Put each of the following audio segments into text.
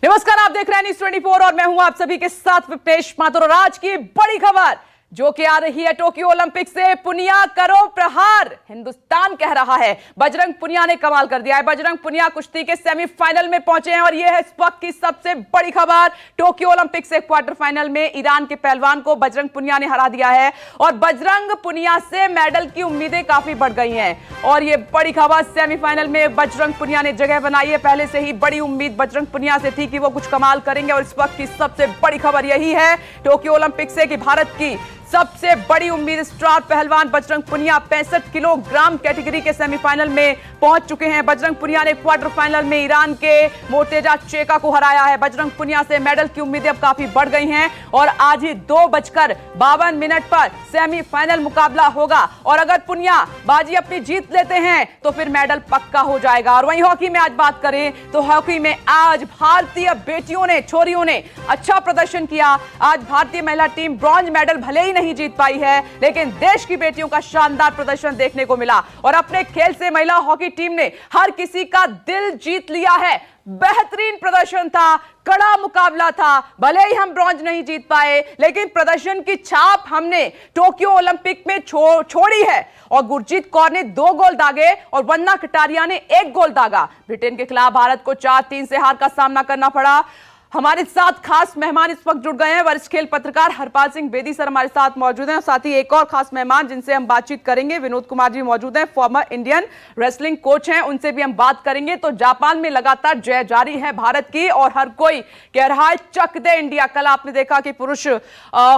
नमस्कार, आप देख रहे हैं न्यूज़ 24 और मैं हूं आप सभी के साथ विपेश माथुर। और आज की बड़ी खबर जो कि आ रही है टोक्यो ओलंपिक से, पुनिया करो प्रहार, हिंदुस्तान कह रहा है। बजरंग पुनिया ने कमाल कर दिया है। बजरंग पुनिया कुश्ती के सेमीफाइनल में पहुंचे हैं और यह है इस वक्त की सबसे बड़ी खबर। टोक्यो ओलंपिक से क्वार्टर फाइनल में ईरान के पहलवान को बजरंग पुनिया ने हरा दिया है और बजरंग पुनिया से मेडल की उम्मीदें काफी बढ़ गई हैं। और यह बड़ी खबर, सेमीफाइनल में बजरंग पुनिया ने जगह बनाई है। पहले से ही बड़ी उम्मीद बजरंग पुनिया से थी कि वो कुछ कमाल करेंगे और इस वक्त की सबसे बड़ी खबर यही है टोक्यो ओलंपिक से कि भारत की सबसे बड़ी उम्मीद स्टार पहलवान बजरंग पुनिया 65 किलोग्राम कैटेगरी के सेमीफाइनल में पहुंच चुके हैं। बजरंग पुनिया ने क्वार्टर फाइनल में ईरान के मोर्तेजा चेका को हराया है। बजरंग पुनिया से मेडल की उम्मीदें अब काफी बढ़ गई हैं और आज ही 2:52 पर सेमीफाइनल मुकाबला होगा और अगर पुनिया बाजी अपनी जीत लेते हैं तो फिर मेडल पक्का हो जाएगा। और वहीं हॉकी में आज बात करें तो हॉकी में आज भारतीय बेटियों ने, छोरियों ने अच्छा प्रदर्शन किया। आज भारतीय महिला टीम ब्रॉन्ज मेडल भले ही नहीं जीत पाई है, लेकिन देश की बेटियों का शानदार प्रदर्शन देखने को मिला और अपने खेल से महिला हॉकी टीम ने हर किसी का दिल जीत लिया है। बेहतरीन प्रदर्शन था, कड़ा मुकाबला था। भले ही हम ब्रॉन्ज नहीं जीत पाए, लेकिन प्रदर्शन की छाप हमने टोक्यो ओलंपिक में छोड़ी है। और गुरजीत कौर ने 2 गोल दागे और वंदना कटारिया ने 1 गोल दागा। ब्रिटेन के खिलाफ भारत को 4-3 से हार का सामना करना पड़ा। हमारे साथ खास मेहमान इस वक्त जुड़ गए हैं। वरिष्ठ खेल पत्रकार हरपाल सिंह बेदी सर हमारे साथ मौजूद हैं और साथ ही एक और खास मेहमान जिनसे हम बातचीत करेंगे, विनोद कुमार जी मौजूद हैं, फॉर्मर इंडियन रेसलिंग कोच हैं, उनसे भी हम बात करेंगे। तो जापान में लगातार जय जारी है भारत की और हर कोई कह रहा है चक दे इंडिया। कल आपने देखा कि पुरुष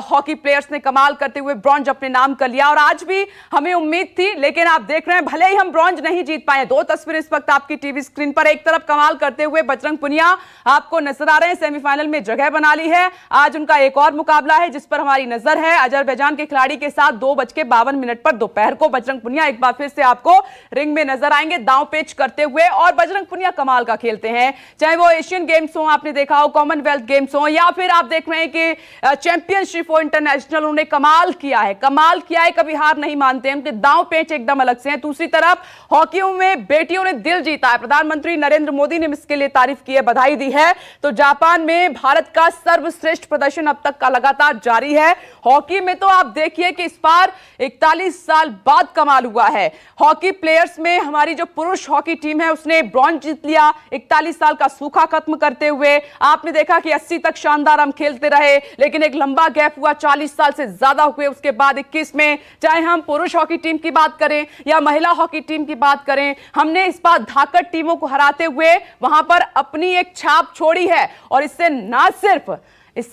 हॉकी प्लेयर्स ने कमाल करते हुए ब्रॉन्ज अपने नाम कर लिया और आज भी हमें उम्मीद थी, लेकिन आप देख रहे हैं भले ही हम ब्रॉन्ज नहीं जीत पाए। 2 तस्वीरें इस वक्त आपकी टीवी स्क्रीन पर। एक तरफ कमाल करते हुए बजरंग पुनिया आपको नजर आ रहे हैं, सेमीफाइनल में जगह बना ली है। आज उनका एक और मुकाबला है जिस पर हमारी नजर है। अजरबैजान के खिलाड़ी के साथ 2:52 पर दोपहर को बजरंग पुनिया एक बार फिर से आपको रिंग में नजर आएंगे दांव पेच करते हुए। और बजरंग पुनिया कमाल का खेलते हैं, चाहे वो एशियन गेम्स हो, आपने देखा हो कॉमनवेल्थ गेम्स हो, या फिर आप देख रहे हैं कि चैंपियनशिप हो इंटरनेशनल, उन्होंने कमाल किया है, कभी हार नहीं मानते हैं। उनके दांव पेच एकदम अलग से हैं। दूसरी तरफ हॉकी में बेटियों ने दिल जीता है। प्रधानमंत्री नरेंद्र मोदी ने इसके लिए तारीफ की है, बधाई दी है। तो जापान में भारत का सर्वश्रेष्ठ प्रदर्शन अब तक का लगातार जारी है। हॉकी में तो आप देखिए कि इस बार 41 साल बाद कमाल हुआ है। हॉकी प्लेयर्स में हमारी जो पुरुष हॉकी टीम है उसने ब्रॉन्ज जीत लिया 41 साल का सूखा खत्म करते हुए। आपने देखा कि 80 तक शानदार हम खेलते रहे, लेकिन एक लंबा गैप हुआ, 40 साल से ज्यादा हुए उसके बाद 21 में, चाहे हम पुरुष हॉकी टीम की बात करें या महिला हॉकी टीम की बात करें, हमने इस बार धाकड़ टीमों को हराते हुए वहां पर अपनी एक छाप छोड़ी है। और इससे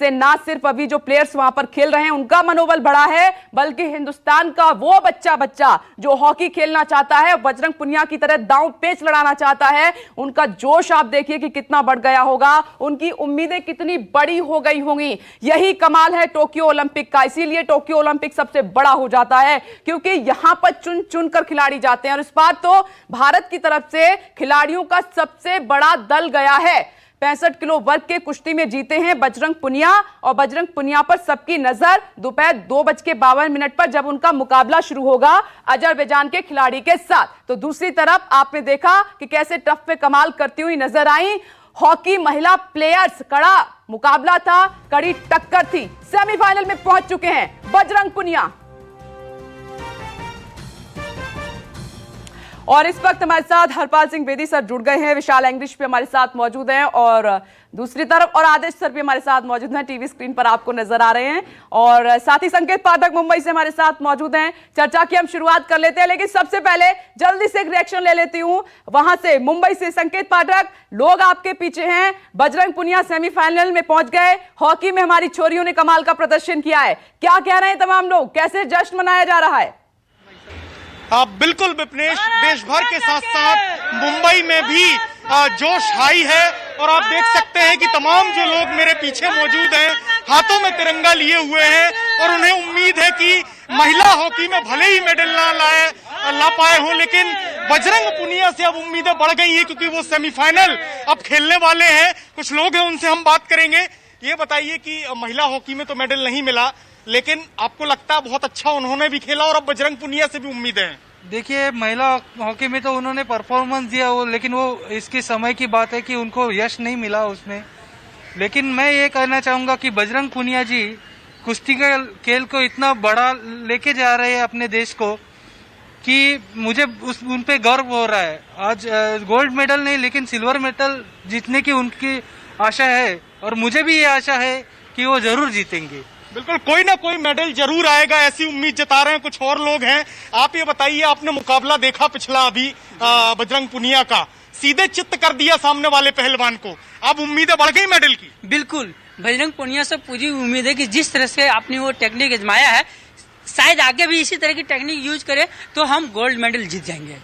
ना सिर्फ अभी जो प्लेयर्स वहां पर खेल रहे हैं उनका मनोबल बढ़ा है, बल्कि हिंदुस्तान का वो बच्चा जो हॉकी खेलना चाहता है, बजरंग पुनिया की तरह दांव पेच लड़ाना चाहता है, उनका जोश आप देखिए कि कितना बढ़ गया होगा, उनकी उम्मीदें कितनी बड़ी हो गई होंगी। यही कमाल है टोक्यो ओलंपिक का। इसीलिए टोक्यो ओलंपिक सबसे बड़ा हो जाता है क्योंकि यहां पर चुन चुनकर खिलाड़ी जाते हैं और इस बार तो भारत की तरफ से खिलाड़ियों का सबसे बड़ा दल गया है। 65 किलो वर्ग के कुश्ती में जीते हैं बजरंग पुनिया और बजरंग पुनिया पर सबकी नजर दोपहर 2:52 पर जब उनका मुकाबला शुरू होगा अजरबैजान के खिलाड़ी के साथ। तो दूसरी तरफ आपने देखा कि कैसे टफ पे कमाल करती हुई नजर आई हॉकी महिला प्लेयर्स। कड़ा मुकाबला था, कड़ी टक्कर थी। सेमीफाइनल में पहुंच चुके हैं बजरंग पुनिया। और इस वक्त हमारे साथ हरपाल सिंह बेदी सर जुड़ गए हैं, विशाल एंग्लिश पे हमारे साथ मौजूद हैं और दूसरी तरफ और आदेश सर भी हमारे साथ मौजूद हैं, टीवी स्क्रीन पर आपको नजर आ रहे हैं। और साथ ही संकेत पाठक मुंबई से हमारे साथ मौजूद हैं। चर्चा की हम शुरुआत कर लेते हैं, लेकिन सबसे पहले जल्दी से एक रिएक्शन ले लेती हूं वहां से मुंबई से। संकेत पाठक, लोग आपके पीछे हैं, बजरंग पुनिया सेमीफाइनल में पहुंच गए, हॉकी में हमारी छोरियों ने कमाल का प्रदर्शन किया है, क्या कह रहे हैं तमाम लोग, कैसे जश्न मनाया जा रहा है? बिल्कुल विपनेश, देश भर के साथ साथ मुंबई में भी जोश हाई है और आप देख सकते हैं कि तमाम जो लोग मेरे पीछे मौजूद हैं हाथों में तिरंगा लिए हुए हैं और उन्हें उम्मीद है कि महिला हॉकी में भले ही मेडल ला पाए हों, लेकिन बजरंग पुनिया से अब उम्मीदें बढ़ गई हैं क्योंकि वो सेमीफाइनल अब खेलने वाले हैं। कुछ लोग हैं उनसे हम बात करेंगे। ये बताइए कि महिला हॉकी में तो मेडल नहीं मिला, लेकिन आपको लगता है बहुत अच्छा उन्होंने भी खेला और अब बजरंग पुनिया से भी उम्मीद है? देखिए, महिला हॉकी में तो उन्होंने परफॉर्मेंस दिया लेकिन वो इसके समय की बात है कि उनको यश नहीं मिला उसमें। लेकिन मैं ये कहना चाहूंगा कि बजरंग पुनिया जी कुश्ती के खेल को इतना बड़ा लेके जा रहे हैं अपने देश को कि मुझे उन पे गर्व हो रहा है। आज गोल्ड मेडल नहीं लेकिन सिल्वर मेडल जीतने की उनकी आशा है और मुझे भी ये आशा है कि वो जरूर जीतेंगे। बिल्कुल, कोई ना कोई मेडल जरूर आएगा, ऐसी उम्मीद जता रहे हैं कुछ और लोग हैं। आप ये बताइए, आपने मुकाबला देखा पिछला अभी बजरंग पुनिया का, सीधे चित्त कर दिया सामने वाले पहलवान को, अब उम्मीदें बढ़ गई मेडल की? बिल्कुल, बजरंग पुनिया से पूरी उम्मीद है कि जिस तरह से आपने वो टेक्निक आजमाया है, शायद आगे भी इसी तरह की टेक्निक यूज करे तो हम गोल्ड मेडल जीत जाएंगे।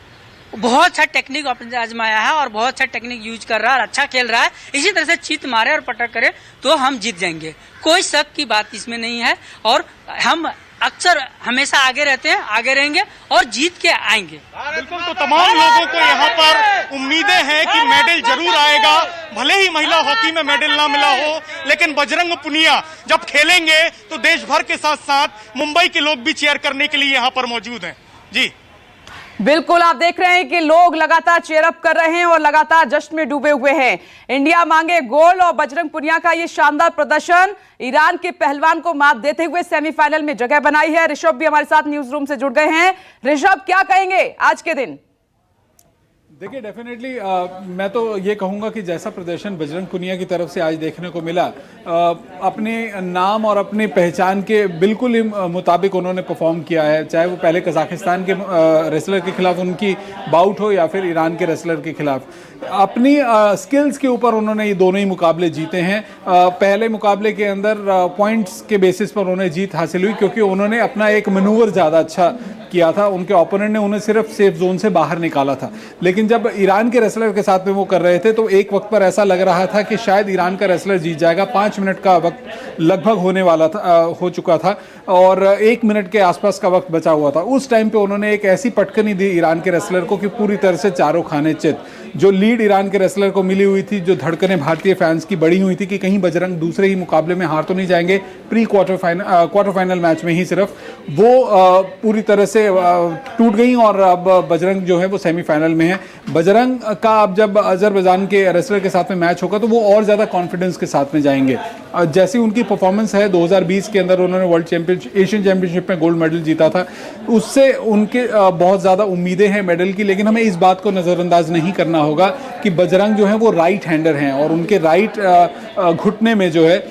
बहुत अच्छा टेक्निक आपने आजमाया है और बहुत अच्छा टेक्निक यूज कर रहा है और अच्छा खेल रहा है। इसी तरह से चित मारे और पटक करे तो हम जीत जाएंगे, कोई शक की बात इसमें नहीं है। और हम अक्सर हमेशा आगे रहते हैं, आगे रहेंगे और जीत के आएंगे। बिल्कुल, तो तमाम लोगों को यहाँ पर उम्मीदें हैं कि मेडल जरूर आएगा, भले ही महिला हॉकी में मेडल ना मिला हो, लेकिन बजरंग पुनिया जब खेलेंगे तो देश भर के साथ साथ मुंबई के लोग भी चीयर करने के लिए यहाँ पर मौजूद हैं। जी बिल्कुल, आप देख रहे हैं कि लोग लगातार चेयरअप कर रहे हैं और लगातार जश्न में डूबे हुए हैं। इंडिया मांगे गोल्ड और बजरंग पुनिया का ये शानदार प्रदर्शन ईरान के पहलवान को मात देते हुए सेमीफाइनल में जगह बनाई है। ऋषभ भी हमारे साथ न्यूज रूम से जुड़ गए हैं। ऋषभ, क्या कहेंगे आज के दिन? देखिए, डेफिनेटली मैं तो ये कहूँगा कि जैसा प्रदर्शन बजरंग पुनिया की तरफ से आज देखने को मिला, अपने नाम और अपनी पहचान के बिल्कुल ही मुताबिक उन्होंने परफॉर्म किया है। चाहे वो पहले कजाकिस्तान के रेसलर के खिलाफ उनकी बाउट हो या फिर ईरान के रेसलर के खिलाफ, अपनी स्किल्स के ऊपर उन्होंने ये दोनों ही मुकाबले जीते हैं। पहले मुकाबले के अंदर पॉइंट्स के बेसिस पर उन्हें जीत हासिल हुई क्योंकि उन्होंने अपना एक मैनूवर ज़्यादा अच्छा किया था। उनके ओपोनेंट ने उन्हें सिर्फ सेफ जोन से बाहर निकाला था। लेकिन जब ईरान के रेसलर के साथ में वो कर रहे थे तो एक वक्त पर ऐसा लग रहा था कि शायद ईरान का रेसलर जीत जाएगा। 5 मिनट का वक्त लगभग होने वाला था, हो चुका था और 1 मिनट के आसपास का वक्त बचा हुआ था। उस टाइम पे उन्होंने एक ऐसी पटकनी दी ईरान के रेसलर को कि पूरी तरह से चारों खाने चित। जो लीड ईरान के रेसलर को मिली हुई थी, जो धड़कनें भारतीय फैंस की बढ़ी हुई थी कि कहीं बजरंग दूसरे ही मुकाबले में हार तो नहीं जाएंगे, प्री क्वार्टर फाइनल मैच में ही सिर्फ, वो पूरी तरह से टूट गई और अब बजरंग जो है वो सेमीफाइनल में है। बजरंग का अब जब अजरबैजान के रेसलर के साथ में मैच होगा तो वो और ज़्यादा कॉन्फिडेंस के साथ में जाएंगे। जैसी उनकी परफॉर्मेंस है, 2020 के अंदर उन्होंने वर्ल्ड चैंपियनशिप, एशियन चैंपियनशिप में गोल्ड मेडल जीता था, उससे उनके बहुत ज़्यादा उम्मीदें हैं मेडल की। लेकिन हमें इस बात को नज़रअंदाज नहीं करना होगा कि बजरंग जो है वो राइट हैंडर हैं और उनके राइट घुटने में जो है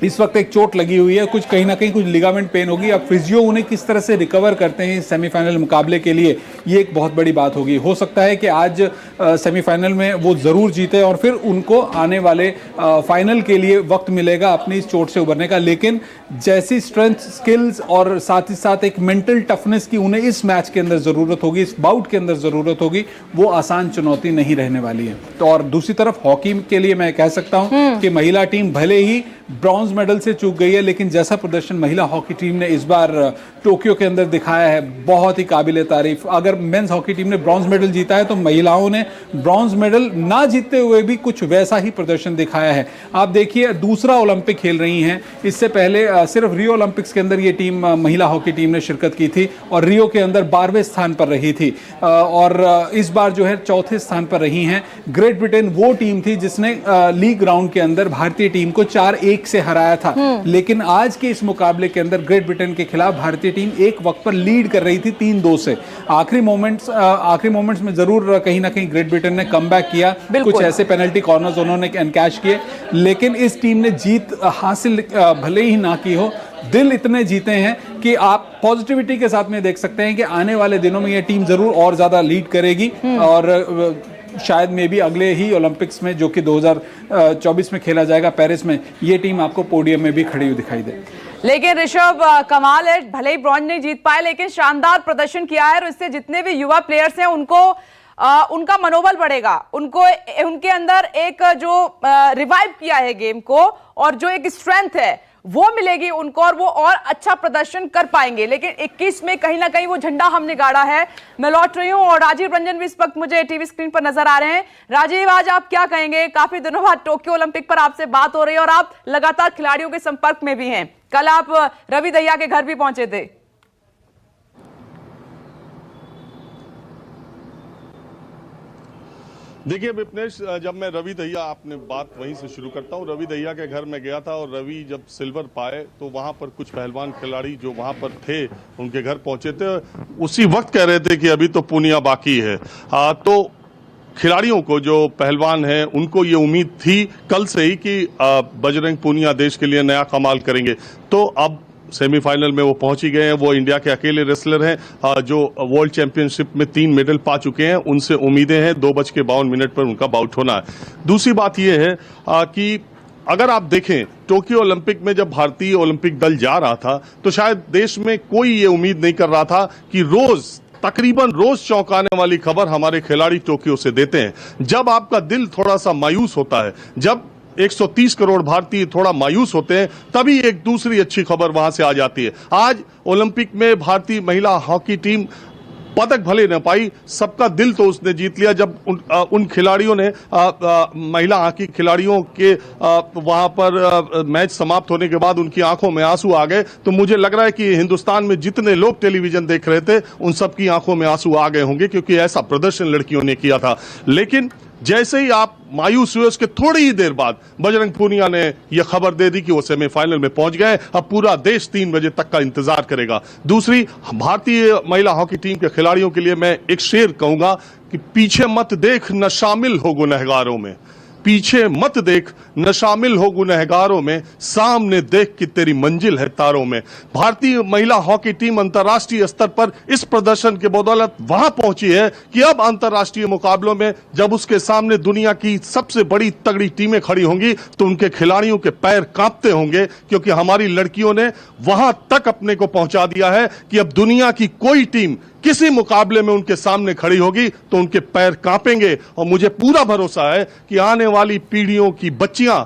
इस वक्त एक चोट लगी हुई है, कुछ कहीं ना कहीं कुछ लिगामेंट पेन होगी। अब फिजियो उन्हें किस तरह से रिकवर करते हैं सेमीफाइनल मुकाबले के लिए, ये एक बहुत बड़ी बात होगी। हो सकता है कि आज सेमीफाइनल में वो ज़रूर जीते और फिर उनको आने वाले फाइनल के लिए वक्त मिलेगा अपनी इस चोट से उभरने का। लेकिन जैसी स्ट्रेंथ, स्किल्स और साथ ही साथ एक मेंटल टफनेस की उन्हें इस मैच के अंदर ज़रूरत होगी, इस बाउट के अंदर ज़रूरत होगी, वो आसान चुनौती नहीं रहने वाली है। तो और दूसरी तरफ हॉकी के लिए मैं कह सकता हूँ कि महिला टीम भले ही ब्रॉन्ज मेडल से चूक गई है, लेकिन जैसा प्रदर्शन महिला हॉकी टीम ने इस बार टोक्यो के अंदर दिखाया है, बहुत ही काबिल तारीफ। अगर मेंस हॉकी टीम ने ब्रॉन्ज मेडल जीता है तो महिलाओं ने ब्रॉन्ज मेडल ना जीतते हुए भी कुछ वैसा ही प्रदर्शन दिखाया है। आप देखिए, दूसरा ओलंपिक खेल रही हैं। इससे पहले सिर्फ रियो ओलंपिक्स के अंदर ये टीम, महिला हॉकी टीम ने शिरकत की थी और रियो के अंदर 12वें स्थान पर रही थी और इस बार जो है 4थे स्थान पर रही हैं। ग्रेट ब्रिटेन वो टीम थी जिसने लीग राउंड के अंदर भारतीय टीम को 4-1 से हराया था। लेकिन आज के इस मुकाबले के अंदर ग्रेट ब्रिटेन के खिलाफ भारतीय टीम एक वक्त पर लीड कर रही थी 3-2 से। आखिरी मोमेंट्स में जरूर कहीं ना कहीं ग्रेट ब्रिटेन ने कमबैक किया, कुछ ऐसे पेनल्टी कॉर्नर्स उन्होंने एनकैश किए, लेकिन इस टीम ने जीत हासिल भले ही ना की हो, दिल इतने जीते हैं कि आप पॉजिटिविटी के साथ में देख सकते हैं कि आने वाले दिनों में यह टीम जरूर और ज्यादा लीड करेगी और शायद में भी अगले ही ओलंपिक्स में, जो कि 2024 में खेला जाएगा पेरिस में, ये टीम आपको पोडियम में भी खड़ी हुई दिखाई दे। लेकिन ऋषभ, कमाल है, भले ही ब्रॉन्ज नहीं जीत पाए लेकिन शानदार प्रदर्शन किया है और इससे जितने भी युवा प्लेयर्स हैं उनको उनका मनोबल बढ़ेगा, उनको उनके अंदर एक जो रिवाइव किया है गेम को और जो एक स्ट्रेंथ है वो मिलेगी उनको और वो और अच्छा प्रदर्शन कर पाएंगे। लेकिन 21 में कहीं ना कहीं वो झंडा हमने गाड़ा है। मैं लौट रही हूं और राजीव रंजन भी इस वक्त मुझे टीवी स्क्रीन पर नजर आ रहे हैं। राजीव, आज आप क्या कहेंगे? काफी दिनों बाद टोक्यो ओलंपिक पर आपसे बात हो रही है और आप लगातार खिलाड़ियों के संपर्क में भी हैं। कल आप रवि दहिया के घर भी पहुंचे थे। देखिए विपनेश, जब मैं रवि दहिया, आपने बात वहीं से शुरू करता हूँ, रवि दहिया के घर में गया था और रवि जब सिल्वर पाए तो वहाँ पर कुछ पहलवान खिलाड़ी जो वहाँ पर थे उनके घर पहुंचे थे, उसी वक्त कह रहे थे कि अभी तो पूनिया बाकी है। तो खिलाड़ियों को, जो पहलवान हैं, उनको ये उम्मीद थी कल से ही कि बजरंग पूनिया देश के लिए नया कमाल करेंगे। तो अब सेमीफाइनल में वो पहुंच ही गए हैं। वो इंडिया के अकेले रेसलर हैं जो वर्ल्ड चैंपियनशिप में 3 मेडल पा चुके हैं। उनसे उम्मीदें हैं 2:52 पर उनका बाउट होना है। दूसरी बात यह है कि अगर आप देखें टोक्यो ओलंपिक में जब भारतीय ओलंपिक दल जा रहा था तो शायद देश में कोई ये उम्मीद नहीं कर रहा था कि तकरीबन रोज चौंकाने वाली खबर हमारे खिलाड़ी टोक्यो से देते हैं। जब आपका दिल थोड़ा सा मायूस होता है, जब 130 करोड़ भारतीय थोड़ा मायूस होते हैं, तभी एक दूसरी अच्छी खबर वहां से आ जाती है। आज ओलंपिक में भारतीय महिला हॉकी टीम पदक भले न पाई, सबका दिल तो उसने जीत लिया जब उन खिलाड़ियों ने महिला हॉकी खिलाड़ियों के वहां पर मैच समाप्त होने के बाद उनकी आंखों में आंसू आ गए। तो मुझे लग रहा है कि हिंदुस्तान में जितने लोग टेलीविजन देख रहे थे उन सबकी आंखों में आंसू आ गए होंगे, क्योंकि ऐसा प्रदर्शन लड़कियों ने किया था। लेकिन जैसे ही आप मायूस हुए, उसके थोड़ी ही देर बाद बजरंग पूनिया ने यह खबर दे दी कि वो सेमीफाइनल में पहुंच गए। अब पूरा देश 3 बजे तक का इंतजार करेगा। दूसरी, भारतीय महिला हॉकी टीम के खिलाड़ियों के लिए मैं एक शेर कहूंगा कि पीछे मत देख न शामिल हो गुनहगारों में, पीछे मत देख न शामिल हो गुनहगारों में, सामने देख कि तेरी मंजिल है तारों में। भारतीय महिला हॉकी टीम अंतर्राष्ट्रीय स्तर पर इस प्रदर्शन के बदौलत वहां पहुंची है कि अब अंतर्राष्ट्रीय मुकाबलों में जब उसके सामने दुनिया की सबसे बड़ी तगड़ी टीमें खड़ी होंगी तो उनके खिलाड़ियों के पैर कांपते होंगे, क्योंकि हमारी लड़कियों ने वहां तक अपने को पहुंचा दिया है कि अब दुनिया की कोई टीम किसी मुकाबले में उनके सामने खड़ी होगी तो उनके पैर कांपेंगे। और मुझे पूरा भरोसा है कि आने वाली पीढ़ियों की बच्चियां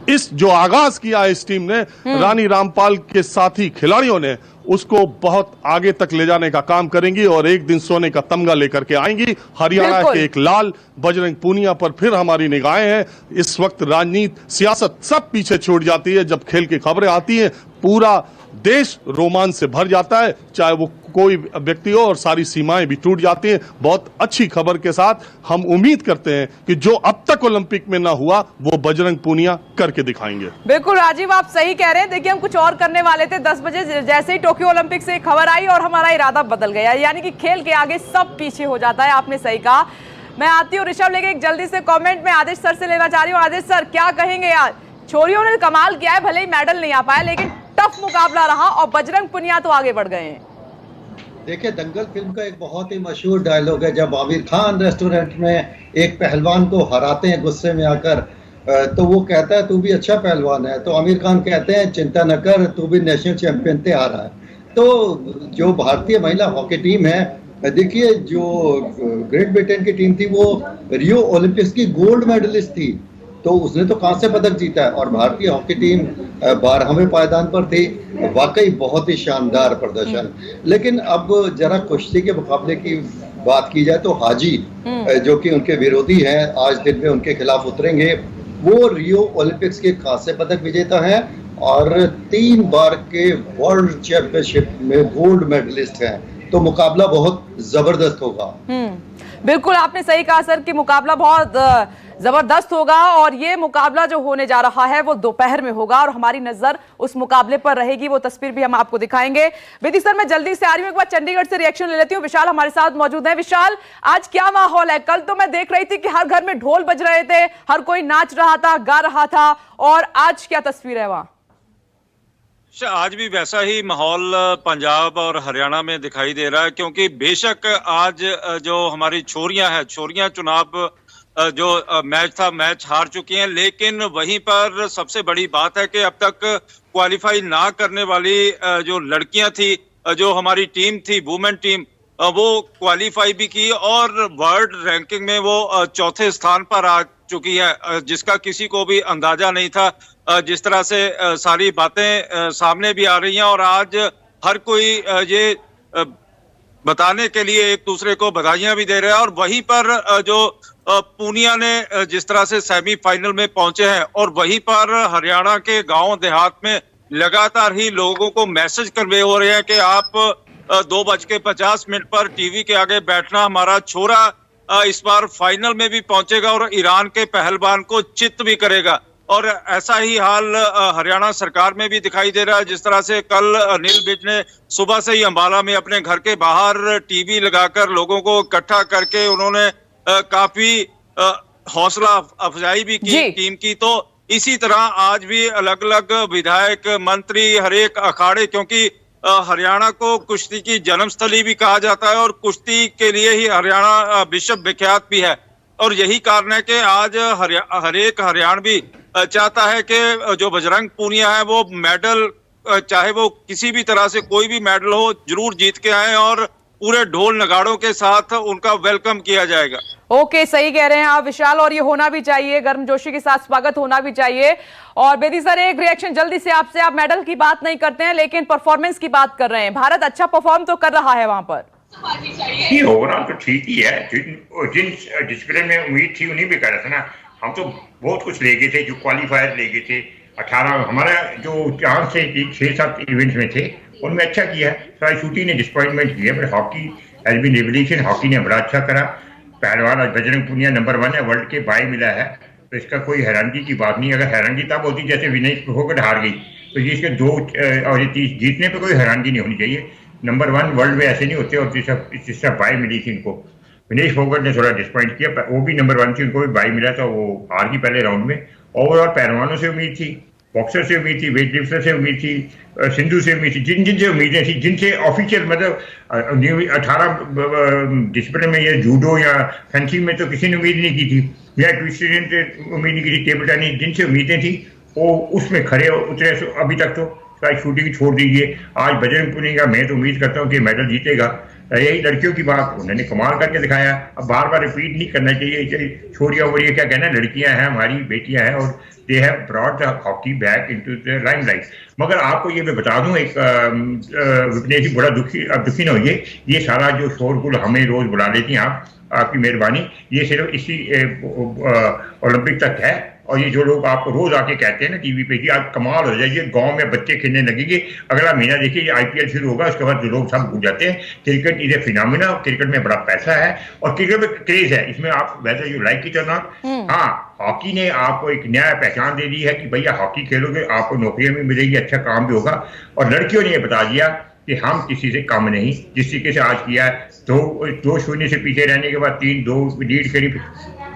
इस जो आगाज किया है इस टीम ने, रानी रामपाल के साथी खिलाड़ियों ने, उसको बहुत आगे तक ले जाने का काम करेंगी और एक दिन सोने का तमगा लेकर के आएंगी। हरियाणा के एक लाल बजरंग पूनिया पर फिर हमारी निगाहें हैं। इस वक्त राजनीति, सियासत सब पीछे छूट जाती है। जब खेल की खबरें आती हैं पूरा देश रोमांच से भर जाता है, चाहे वो कोई व्यक्ति हो, और सारी सीमाएं भी टूट जाती हैं। बहुत अच्छी खबर के साथ हम उम्मीद करते हैं कि जो अब तक ओलंपिक में ना हुआ वो बजरंग पूनिया करके दिखाएंगे। बिल्कुल राजीव, आप सही कह रहे हैं। देखिए, हम कुछ और करने वाले थे 10 बजे, जैसे ही टोक्यो ओलंपिक से खबर आई और हमारा इरादा बदल गया। यानी कि खेल के आगे सब पीछे हो जाता है। आपने सही कहा। मैं आती हूँ ऋषभ लेके एक जल्दी से कॉमेंट में आदेश सर से लेना चाह रही हूँ। आदेश सर, क्या कहेंगे यार? छोरियों ने कमाल किया है, भले ही मेडल नहीं आ पाया, लेकिन टफ मुकाबला रहा और बजरंग पूनिया तो आगे बढ़ गए हैं। देखिए, दंगल फिल्म का एक बहुत ही मशहूर डायलॉग है, जब आमिर खान रेस्टोरेंट में एक पहलवान को हराते हैं गुस्से में आकर, तो वो कहता है तू भी अच्छा पहलवान है, तो आमिर खान कहते हैं चिंता न कर, तू भी नेशनल चैंपियन थे हारा है। तो जो भारतीय महिला हॉकी टीम है, देखिए जो ग्रेट ब्रिटेन की टीम थी वो रियो ओलंपिक्स की गोल्ड मेडलिस्ट थी, तो उसने तो कांस्य पदक जीता है, और भारतीय हॉकी टीम 12वें पायदान पर थी। वाकई बहुत ही शानदार प्रदर्शन। लेकिन अब जरा कुश्ती के मुकाबले की बात की जाए तो हाजी, जो कि उनके विरोधी हैं, आज दिन में उनके खिलाफ उतरेंगे। वो रियो ओलंपिक्स के कांस्य पदक विजेता हैं और 3 बार के वर्ल्ड चैंपियनशिप में गोल्ड मेडलिस्ट हैं। तो मुकाबला बहुत जबरदस्त होगा। बिल्कुल आपने सही कहा सर कि मुकाबला बहुत जबरदस्त होगा, और ये मुकाबला जो होने जा रहा है वो दोपहर में होगा और हमारी नजर उस मुकाबले पर रहेगी। वो तस्वीर भी हम आपको दिखाएंगे। विधि सर, मैं जल्दी से आ रही हूँ, एक बार चंडीगढ़ से रिएक्शन ले लेती हूँ। विशाल हमारे साथ मौजूद है। विशाल, आज क्या माहौल है? कल तो मैं देख रही थी कि हर घर में ढोल बज रहे थे, हर कोई नाच रहा था, गा रहा था, और आज क्या तस्वीर है वहां? आज भी वैसा ही माहौल पंजाब और हरियाणा में दिखाई दे रहा है, क्योंकि बेशक आज जो हमारी छोरियां चुनाव जो मैच था, मैच हार चुकी हैं, लेकिन वहीं पर सबसे बड़ी बात है कि अब तक क्वालिफाई ना करने वाली जो लड़कियां थी, जो हमारी टीम थी, वुमेन टीम, वो क्वालिफाई भी की और वर्ल्ड रैंकिंग में वो चौथे स्थान पर आ चुकी है, जिसका किसी को भी अंदाजा नहीं था। जिस तरह से सारी बातें सामने भी आ रही हैं और आज हर कोई ये बताने के लिए एक दूसरे को बधाइयां भी दे रहे हैं। और वहीं पर जो पूनिया ने जिस तरह से सेमीफाइनल में पहुंचे हैं, और वहीं पर हरियाणा के गांव देहात में लगातार ही लोगों को मैसेज कन्वे हो रहे हैं कि आप 2:50 पर टीवी के आगे बैठना, हमारा छोरा इस बार फाइनल में भी पहुंचेगा और ईरान के पहलवान को चित भी करेगा। और ऐसा ही हाल हरियाणा सरकार में भी दिखाई दे रहा है। जिस तरह से कल अनिल विज ने सुबह से ही अंबाला में अपने घर के बाहर टीवी लगाकर लोगों को इकट्ठा करके उन्होंने काफी हौसला अफजाई भी की टीम की। तो इसी तरह आज भी अलग अलग विधायक, मंत्री, हर एक अखाड़े, क्योंकि हरियाणा को कुश्ती की जन्मस्थली भी कहा जाता है और कुश्ती के लिए ही हरियाणा विश्व विख्यात भी है। और यही कारण है कि आज हर एक हरियाणवी चाहता है कि जो बजरंग पूनिया है वो मेडल, चाहे वो किसी भी तरह से कोई भी मेडल हो, जरूर जीत के आए और पूरे ढोल नगाड़ों के साथ उनका वेलकम किया जाएगा। ओके, सही कह रहे हैं आप विशाल, और ये होना भी चाहिए, गर्मजोशी के साथ स्वागत होना भी चाहिए। और बेदी सर, एक रिएक्शन जल्दी से आपसे। आप मेडल की बात नहीं करते हैं लेकिन परफॉर्मेंस की बात कर रहे हैं। भारत अच्छा परफॉर्म तो कर रहा है वहां पर। ओवरऑल तो ठीक ही है। जिन डिसिप्लिन में उम्मीद थी उन्हीं भी कर रहे थे ना। हम तो बहुत कुछ ले गए थे, जो क्वालिफायर ले गए थे 18, हमारा जो चांस थे 6-7 इवेंट्स में थे उनमें अच्छा किया। सारी शूटिंग ने डिसअपॉइंटमेंट किया, but hockey as be revolution, hockey ने बड़ा अच्छा करा। पहलवान आज बजरंग पूनिया नंबर 1 है, वर्ल्ड के 22 मिला है, तो इसका कोई हैरानगी की बात नहीं। अगर हैरानगी तब होती जैसे विनेश फोगट हार गई, तो ये इसके 2 और 30 जीतने पे कोई हैरानगी नहीं होनी चाहिए। नंबर 1 वर्ल्ड में ऐसे नहीं होते, और तीसरा 22 मिली थी इनको। विनेश फोगट ने थोड़ा डिसअपॉइंट किया, वो भी नंबर 1 थी, उनको भी 22 मिला था, वो हार गई पहले राउंड में। ओवरऑल पहलवानों से उम्मीद थी, बॉक्सर से उम्मीद थी, वेट लिफ्टर से उम्मीद थी, सिंधु से उम्मीद थी, जिनसे उम्मीदें थी, जिनसे ऑफिशियल मतलब 18 डिसिप्लिन में, या जूडो या फेंसिंग में तो किसी ने उम्मीद नहीं की थी, या ट्विस्टिंग से उम्मीद नहीं की थी, टेबल टेनिस, जिनसे उम्मीदें थी वो उसमें खड़े उतरे। अभी तक तो शायद शूटिंग छोड़ दीजिए। आज बजरंग पूनिया का मैं तो उम्मीद करता हूँ कि मेडल जीतेगा। यही लड़कियों की बात, उन्होंने कमाल करके दिखाया। अब बार बार रिपीट नहीं करना चाहिए। छोरियाँ वोरियाँ क्या कहना, लड़कियां हैं, हमारी बेटियां हैं, और they have brought the hockey back into the limelight. मगर आपको ये मैं बता दूं, एक विपनेश जी, बड़ा दुखी न होइए, ये सारा जो शोरगुल हमें रोज बुला लेती हैं आप, आपकी मेहरबानी, ये सिर्फ इसी ओलंपिक तक है। और ये जो लोग आपको रोज आके कहते हैं ना टीवी पे कि आज कमाल हो जाएगी, गांव में बच्चे खेलने लगेंगे, अगला महीना देखिए ये IPL शुरू होगा, उसके बाद जो लोग सब भूल जाते हैं। Cricket is a phenomena, cricket में बड़ा पैसा है और क्रिकेट में क्रेज है। इसमें आप वैसे यू लाइक इट और नॉट, हाँ, हॉकी ने आपको एक नया पहचान दे दी है कि भैया हॉकी खेलोगे आपको नौकरियां भी मिलेगी, अच्छा काम भी होगा। और लड़कियों ने ये बता दिया कि हम किसी से कम नहीं। जिस तरीके से आज किया है, 2-0 से पीछे रहने के बाद 3-2 लीड करी,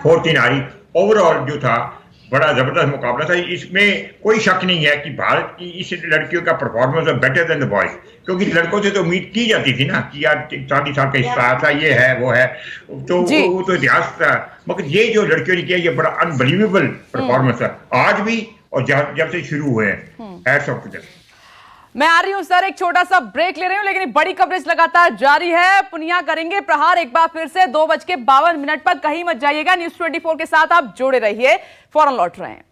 4-3 हारी। ओवरऑल जो था बड़ा जबरदस्त मुकाबला था। इसमें कोई शक नहीं है कि भारत की इस लड़कियों का परफॉर्मेंस है बेटर देन द बॉयज, क्योंकि लड़कों से तो उम्मीद की जाती थी ना कि यार 40 साल का हिस्सा था, ये है वो है, तो वो तो इतिहास था। मगर ये जो लड़कियों ने किया, ये बड़ा अनबिलीवेबल परफॉर्मेंस है आज भी, और जब से शुरू हुए हैं। Hats off to them. मैं आ रही हूं सर, एक छोटा सा ब्रेक ले रही हूं, लेकिन बड़ी कवरेज लगातार जारी है। पुनिया करेंगे प्रहार एक बार फिर से 2:52 पर। कहीं मत जाइएगा, न्यूज़ 24 के साथ आप जुड़े रहिए, फौरन लौट रहे हैं।